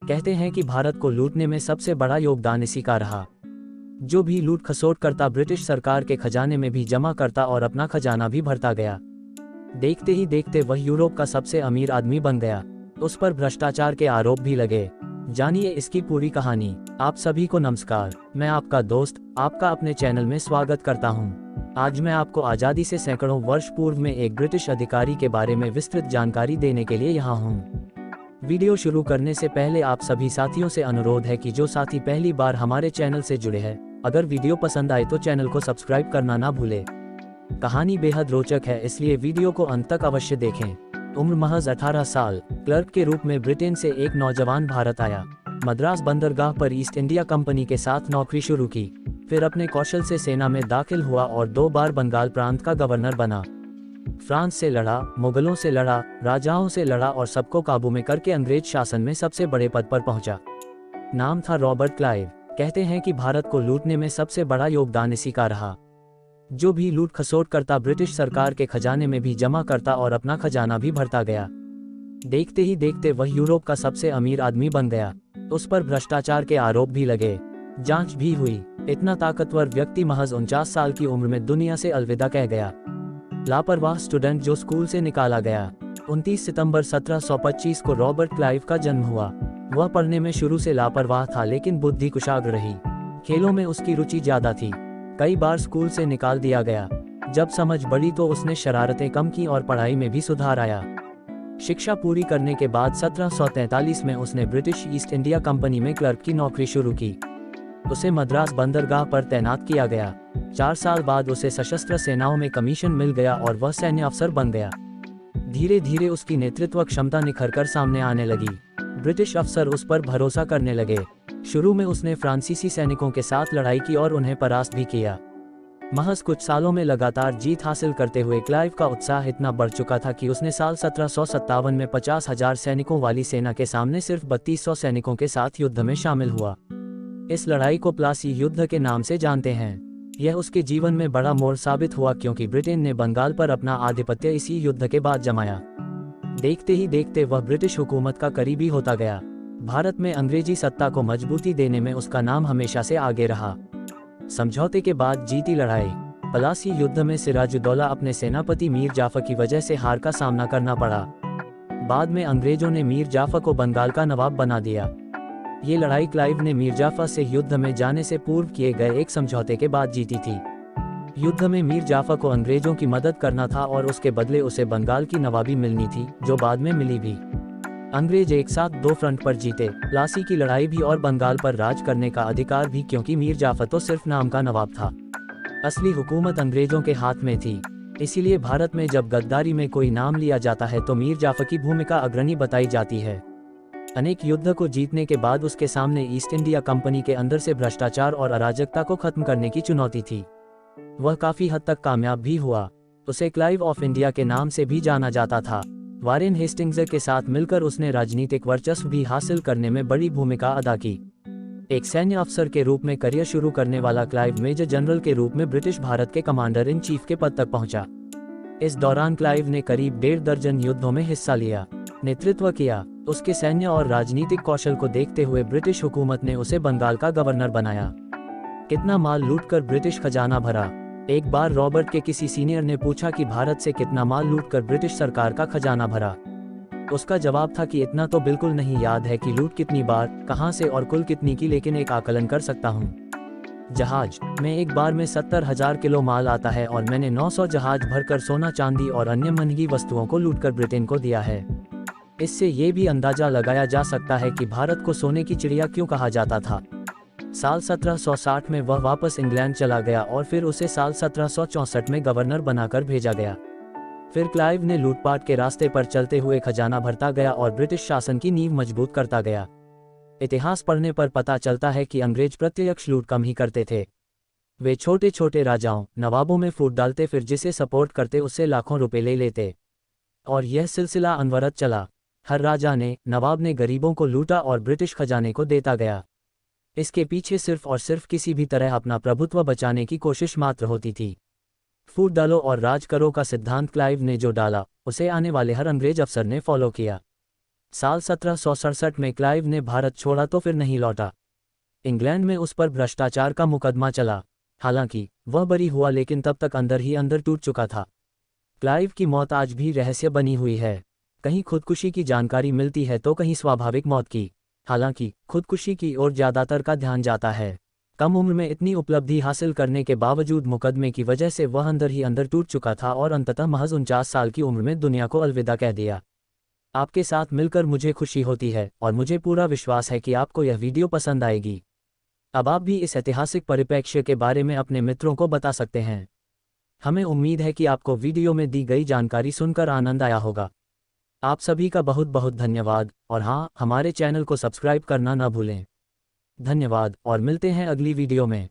कहते हैं कि भारत को लूटने में सबसे बड़ा योगदान इसी का रहा। जो भी लूट खसोट करता ब्रिटिश सरकार के खजाने में भी जमा करता और अपना खजाना भी भरता गया। देखते ही देखते वह यूरोप का सबसे अमीर आदमी बन गया। उस पर भ्रष्टाचार के आरोप भी लगे। जानिए इसकी पूरी कहानी। आप सभी को नमस्कार, मैं आपका दोस्त आपका अपने चैनल में स्वागत करता हूं। आज मैं आपको आज़ादी से सैकड़ों वर्ष पूर्व में एक ब्रिटिश अधिकारी के बारे में विस्तृत जानकारी देने के लिए यहाँ हूँ। वीडियो शुरू करने से पहले आप सभी साथियों से अनुरोध है कि जो साथी पहली बार हमारे चैनल से जुड़े हैं, अगर वीडियो पसंद आए तो चैनल को सब्सक्राइब करना ना भूले। कहानी बेहद रोचक है, इसलिए वीडियो को अंत तक अवश्य देखें। उम्र महज 18 साल, क्लर्क के रूप में ब्रिटेन से एक नौजवान भारत आया। मद्रास बंदरगाह पर ईस्ट इंडिया कंपनी के साथ नौकरी शुरू की। फिर अपने कौशल से सेना में दाखिल हुआ और 2 बार बंगाल प्रांत का गवर्नर बना। फ्रांस से लड़ा, मुगलों से लड़ा, राजाओं से लड़ा और सबको काबू में करके अंग्रेज शासन में सबसे बड़े पद पर पहुंचा। नाम था रॉबर्ट क्लाइव। कहते हैं कि भारत को लूटने में सबसे बड़ा योगदान इसी का रहा। जो भी लूट खसोट करता ब्रिटिश सरकार के खजाने में भी जमा करता और अपना खजाना भी भरता गया। देखते ही देखते वह यूरोप का सबसे अमीर आदमी बन गया। उस पर भ्रष्टाचार के आरोप भी लगे, जांच भी हुई। इतना ताकतवर व्यक्ति महज 49 साल की उम्र में दुनिया से अलविदा कह गया। लापरवाह स्टूडेंट जो स्कूल से निकाला गया। 29 सितंबर 1725 को रॉबर्ट क्लाइव का जन्म हुआ। वह पढ़ने में शुरू से लापरवाह था, लेकिन बुद्धि कुशाग्र रही। खेलों में उसकी रुचि ज्यादा थी। कई बार स्कूल से निकाल दिया गया। जब समझ बढ़ी तो उसने शरारतें कम की और पढ़ाई में भी सुधार आया। शिक्षा पूरी करने के बाद 1743 में उसने ब्रिटिश ईस्ट इंडिया कंपनी में क्लर्क की नौकरी शुरू की। उसे मद्रास बंदरगाह पर तैनात किया गया। 4 साल बाद उसे सशस्त्र सेनाओं में कमीशन मिल गया और वह सैन्य अफसर बन गया। धीरे धीरे उसकी नेतृत्व क्षमता निखरकर सामने आने लगी। ब्रिटिश अफसर उस पर भरोसा करने लगे। शुरू में उसने फ्रांसीसी सैनिकों के साथ लड़ाई की और उन्हें परास्त भी किया। महज कुछ सालों में लगातार जीत हासिल करते हुए क्लाइव का उत्साह इतना बढ़ चुका था कि उसने साल 1757 में 50,000 सैनिकों वाली सेना के सामने सिर्फ 3200 सैनिकों के साथ युद्ध में शामिल हुआ। इस लड़ाई को प्लासी युद्ध के नाम से जानते हैं। यह उसके जीवन में बड़ा मोड़ साबित हुआ, क्योंकि ब्रिटेन ने बंगाल पर अपना आधिपत्य इसी युद्ध के बाद जमाया। देखते ही देखते वह ब्रिटिश हुकूमत का करीबी होता गया। भारत में अंग्रेजी सत्ता को मजबूती देने में उसका नाम हमेशा से आगे रहा। समझौते के बाद जीती लड़ाई। प्लासी युद्ध में सिराजुद्दौला अपने सेनापति मीर जाफर की वजह से हार का सामना करना पड़ा। बाद में अंग्रेजों ने मीर जाफर को बंगाल का नवाब बना दिया। ये लड़ाई क्लाइव ने मीर जाफर से युद्ध में जाने से पूर्व किए गए एक समझौते के बाद जीती थी। युद्ध में मीर जाफर को अंग्रेजों की मदद करना था और उसके बदले उसे बंगाल की नवाबी मिलनी थी, जो बाद में मिली भी। अंग्रेज एक साथ 2 फ्रंट पर जीते, प्लासी की लड़ाई भी और बंगाल पर राज करने का अधिकार भी, क्योंकि मीर जाफर तो सिर्फ नाम का नवाब था। असली हुकूमत अंग्रेजों के हाथ में थी। इसीलिए भारत में जब गद्दारी में कोई नाम लिया जाता है तो मीर जाफर की भूमिका अग्रणी बताई जाती है। अनेक युद्ध को जीतने के बाद उसके सामने ईस्ट इंडिया कंपनी के अंदर से भ्रष्टाचार और अराजकता को खत्म करने की चुनौती थी। वह काफी हद तक कामयाब भी हुआ। उसे क्लाइव ऑफ इंडिया के नाम से भी जाना जाता था। वारेन हेस्टिंग्स के साथ मिलकर उसने राजनीतिक वर्चस्व भी हासिल करने में बड़ी भूमिका अदा की। एक सैन्य अफसर के रूप में करियर शुरू करने वाला क्लाइव मेजर जनरल के रूप में ब्रिटिश भारत के कमांडर इन चीफ के पद तक पहुंचा। इस दौरान क्लाइव ने करीब 1.5 दर्जन युद्धों में हिस्सा लिया, नेतृत्व किया। उसके सैन्य और राजनीतिक कौशल को देखते हुए ब्रिटिश हुकूमत ने उसे बंगाल का गवर्नर बनाया। कितना माल लूटकर ब्रिटिश खजाना भरा। एक बार रॉबर्ट के किसी सीनियर ने पूछा कि भारत से कितना माल लूटकर ब्रिटिश सरकार का खजाना भरा। उसका जवाब था कि इतना तो बिल्कुल नहीं याद है कि लूट कितनी बार, कहां से और कुल कितनी की, लेकिन एक आकलन कर सकता हूं। जहाज में एक बार में 70,000 किलो माल आता है और मैंने 900 जहाज भरकर सोना, चांदी और अन्य महंगी वस्तुओं को लूटकर ब्रिटेन को दिया है। इससे ये भी अंदाजा लगाया जा सकता है कि भारत को सोने की चिड़िया क्यों कहा जाता था। साल 1760 में वह वापस इंग्लैंड चला गया और फिर उसे साल 1764 में गवर्नर बनाकर भेजा गया। फिर क्लाइव ने लूटपाट के रास्ते पर चलते हुए खजाना भरता गया और ब्रिटिश शासन की नींव मजबूत करता गया। इतिहास पढ़ने पर पता चलता है कि अंग्रेज प्रत्यक्ष लूट कम ही करते थे। वे छोटे छोटे राजाओं, नवाबों में फूट डालते, फिर जिसे सपोर्ट करते उससे लाखों रुपए ले लेते, और यह सिलसिला अनवरत चला। हर राजा ने, नवाब ने गरीबों को लूटा और ब्रिटिश खजाने को देता गया। इसके पीछे सिर्फ और सिर्फ किसी भी तरह अपना प्रभुत्व बचाने की कोशिश मात्र होती थी। फूट डालो और राज करो का सिद्धांत क्लाइव ने जो डाला, उसे आने वाले हर अंग्रेज अफसर ने फॉलो किया। साल 1767 में क्लाइव ने भारत छोड़ा तो फिर नहीं लौटा। इंग्लैंड में उस पर भ्रष्टाचार का मुकदमा चला। हालांकि वह बरी हुआ, लेकिन तब तक अंदर ही अंदर टूट चुका था। क्लाइव की मौत आज भी रहस्य बनी हुई है। कहीं खुदकुशी की जानकारी मिलती है तो कहीं स्वाभाविक मौत की। हालांकि खुदकुशी की ओर ज़्यादातर का ध्यान जाता है। कम उम्र में इतनी उपलब्धि हासिल करने के बावजूद मुकदमे की वजह से वह अंदर ही अंदर टूट चुका था और अंततः महज 49 साल की उम्र में दुनिया को अलविदा कह दिया। आपके साथ मिलकर मुझे खुशी होती है और मुझे पूरा विश्वास है कि आपको यह वीडियो पसंद आएगी। अब आप भी इस ऐतिहासिक परिप्रेक्ष्य के बारे में अपने मित्रों को बता सकते हैं। हमें उम्मीद है कि आपको वीडियो में दी गई जानकारी सुनकर आनंद आया होगा। आप सभी का बहुत बहुत धन्यवाद, और हाँ, हमारे चैनल को सब्सक्राइब करना न भूलें। धन्यवाद और मिलते हैं अगली वीडियो में।